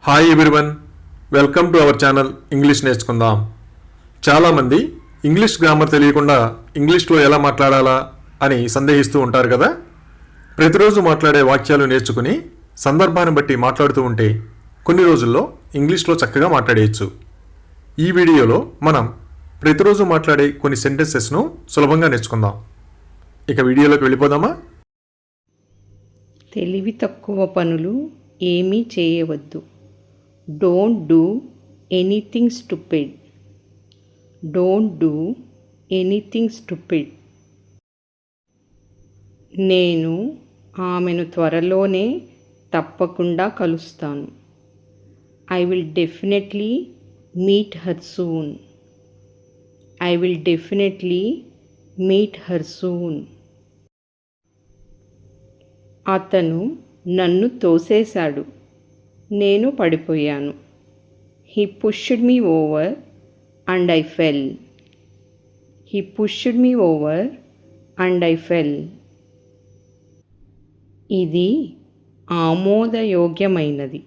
Hi everyone, welcome to our channel English నేర్చుకుందాం. చాలామంది English grammar తెలియకుండా ఇంగ్లీష్లో ఎలా మాట్లాడాలా అని సందేహిస్తూ ఉంటారు కదా. ప్రతిరోజు మాట్లాడే వాక్యాలు నేర్చుకుని సందర్భాన్ని బట్టి మాట్లాడుతూ ఉంటే కొన్ని రోజుల్లో ఇంగ్లీష్లో చక్కగా మాట్లాడేయచ్చు. ఈ వీడియోలో మనం ప్రతిరోజు మాట్లాడే కొన్ని సెంటెన్సెస్ను సులభంగా నేర్చుకుందాం. ఇక వీడియోలోకి వెళ్ళిపోదామా? తెలివి తక్కువ పనులు ఏమీ చేయవద్దు. Don't do anything stupid. Don't do anything stupid. నేను ఆమెను త్వరలోనే తప్పకుండా కలుస్తాను. I will definitely meet her soon. I will definitely meet her soon. అతను నన్ను తోసేశాడు. నేను పడిపోయాను. He pushed me over and I fell. He pushed me over and I fell. ఇది ఆమోదయోగ్యమైనది.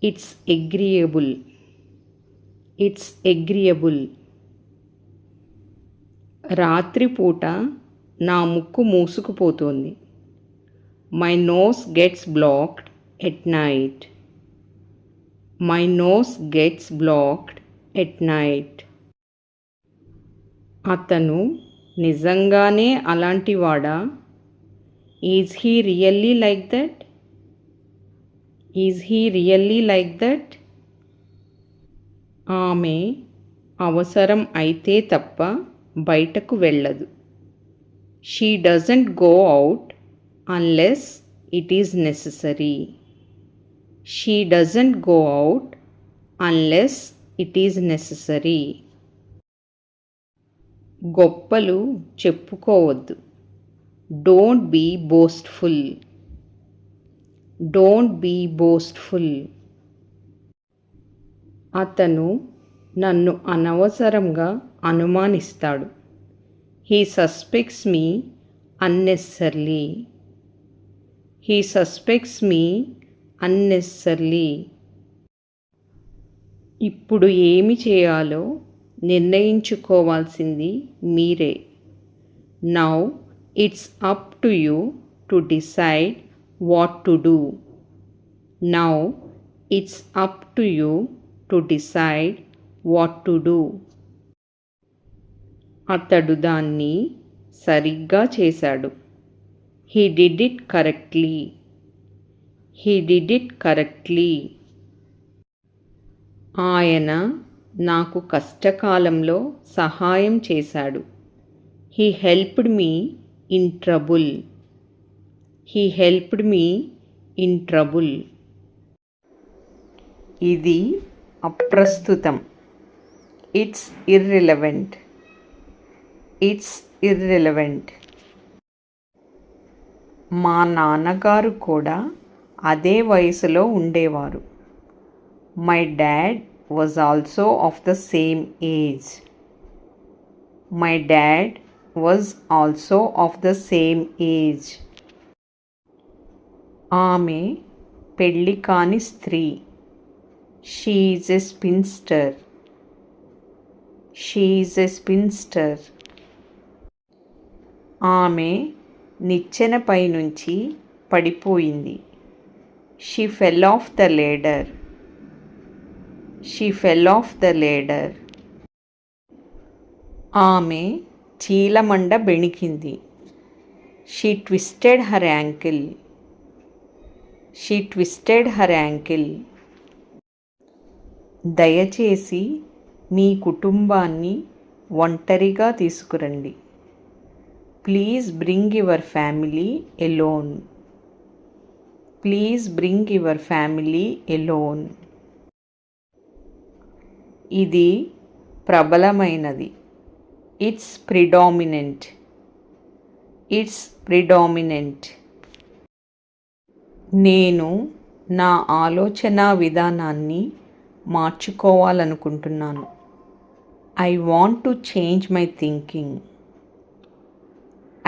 It's agreeable. It's agreeable. రాత్రిపూట నా ముక్కు మూసుకుపోతోంది. My nose gets blocked at night. My nose gets blocked at night. అతను నిజంగానే అలాంటివాడా? Is he really like that? Is he really like that? ఆమె అవసరం అయితే తప్ప బయటకు వెళ్ళదు. She doesn't go out unless it is necessary. She doesn't go out unless it is necessary. గొప్పలు చెప్పుకోవద్దు. Don't be boastful. Don't be boastful. అతను నన్ను అనవసరంగా అనుమానిస్తాడు. He suspects me unnecessarily. He suspects me unnecessarily. ఇప్పుడు ఏమి చేయాలో నిర్ణయించుకోవాల్సింది మీరే. Now it's up to you to decide what to do. Now it's up to you to decide what to do. అతడు దాన్ని సరిగ్గా చేశాడు. He did it correctly. He did it correctly. ఆయన నాకు కష్టకాలంలో సహాయం చేశాడు. He helped me in trouble. He helped me in trouble. ఇది అప్రస్తుతం. It's irrelevant. It's irrelevant. మా నాన్నగారు కూడా అదే వయసులో ఉండేవారు. My dad was also of the same age. My dad was also of the same age. ఆమె పెళ్లి కాని స్త్రీ. She is a spinster. She is a spinster. ఆమె నిచ్చెనపై నుంచి పడిపోయింది. She fell off the ladder. She fell off the ladder. ఆమె చీలమండ బెణికింది. She twisted her ankle. She twisted her ankle. దయచేసి మీ కుటుంబాన్ని ఒంటరిగా తీసుకురండి. Please bring your family alone. Please bring your family alone. ఇది ప్రబలమైనది. It's predominant. It's predominant. నేను నా ఆలోచన విధానాన్ని మార్చుకోవాలనుకుంటున్నాను. I want to change my thinking.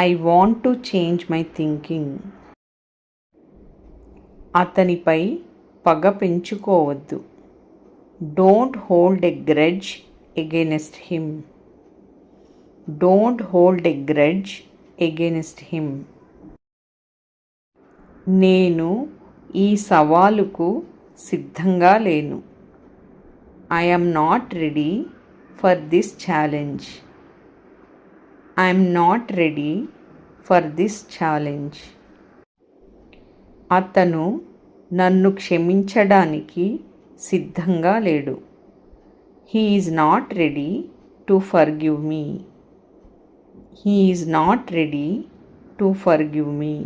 I want to change my thinking. అతనిపై పగ పెంచుకోవద్దు. Don't hold a grudge against him. Don't hold a grudge against him. నేను ఈ సవాలుకు సిద్ధంగా లేను. I am not ready for this challenge. I am not ready for this challenge. అతను నన్ను క్షమించడానికి సిద్ధంగా లేడు. He is not ready to forgive me. He is not ready to forgive me.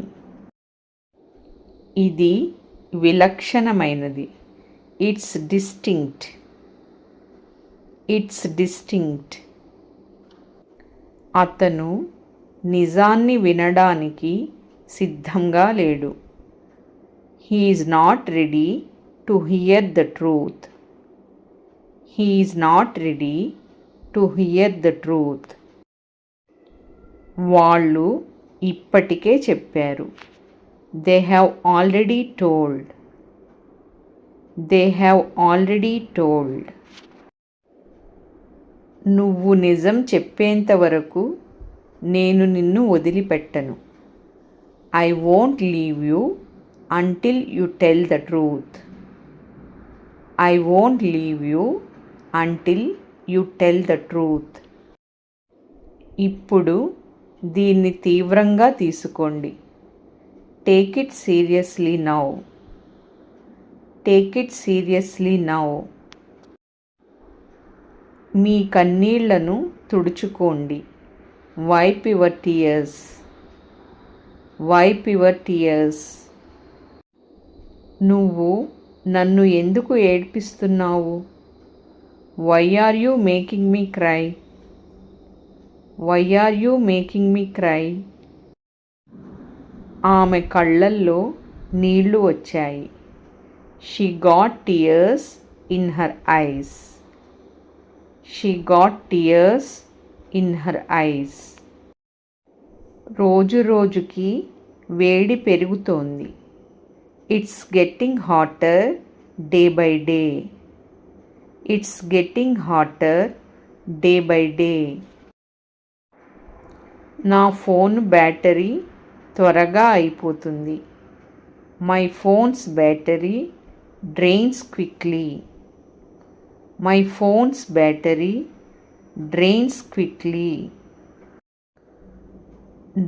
ఇది విలక్షణమైనది. It's distinct. It's distinct. అతను నిజాన్ని వినడానికి సిద్ధంగా లేడు. He is not ready to hear the truth. He is not ready to hear the truth. వాళ్ళు ఇప్పటికే చెప్పారు. They have already told. They have already told. నువ్వు నిజం చెప్పేంత వరకు నేను నిన్ను వదిలిపెట్టను. I won't leave you until you tell the truth. I won't leave you until you tell the truth. ఇప్పుడు దీన్ని తీవ్రంగా తీసుకోండి. Take it seriously now. Take it seriously now. మీ కన్నీళ్లను తుడుచుకోండి. Wipe your tears. Wipe your tears. నువ్వు నన్ను ఎందుకు ఏడ్పిస్తున్నావు? Why are you making me cry? Why are you making me cry? ఆమె కళ్ళల్లో నీళ్లు వచ్చాయి. She got tears in her eyes. She got tears in her eyes. రోజు రోజుకి వేడి పెరుగుతోంది. It's getting hotter day by day. It's getting hotter day by day. నా phone battery త్వరగా అయిపోతుంది. My phone's battery drains quickly. My phone's battery drains quickly.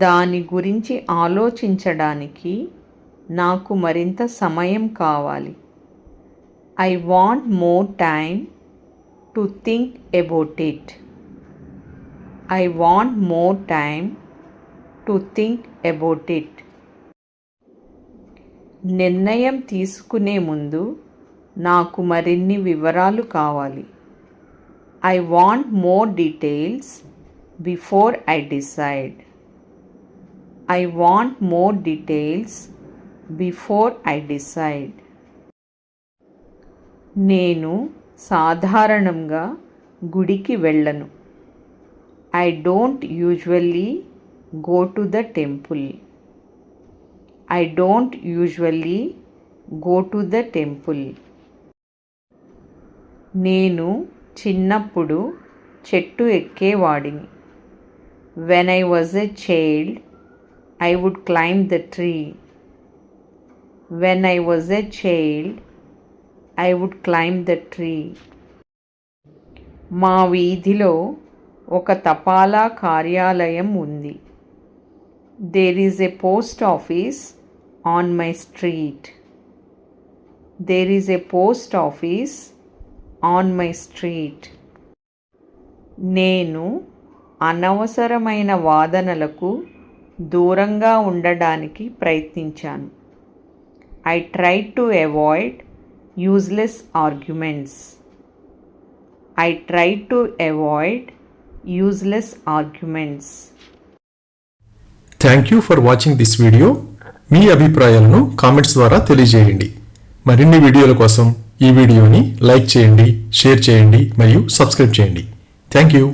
దాని గురించి ఆలోచించడానికి నాకు మరింత సమయం కావాలి. I want more time to think about it. I want more time to think about it. నిర్ణయం తీసుకునే ముందు నాకు మరిన్ని వివరాలు కావాలి. I want more details before I decide. I want more details before I decide. నేను సాధారణంగా గుడికి వెళ్ళను. I don't usually go to the temple. I don't usually go to the temple. నేను చిన్నప్పుడు చెట్టు ఎక్కేవాడిని. When I was a child, I would climb the tree. When I was a child, I would climb the tree. మా వీధిలో ఒక తపాలా కార్యాలయం ఉంది. There is a post office on my street. There is a post office on my street. నేను అనవసరమైన వాదనలకు దూరంగా ఉండడానికి ప్రయత్నించాను. I tried to avoid useless arguments. I tried to avoid useless arguments. Thank you for watching this video. మీ అభిప్రాయాలను comments ద్వారా తెలియజేయండి. మరిన్ని వీడియోల కోసం ఈ వీడియోని లైక్ చేయండి, షేర్ చేయండి మరియు సబ్స్క్రైబ్ చేయండి. Thank you.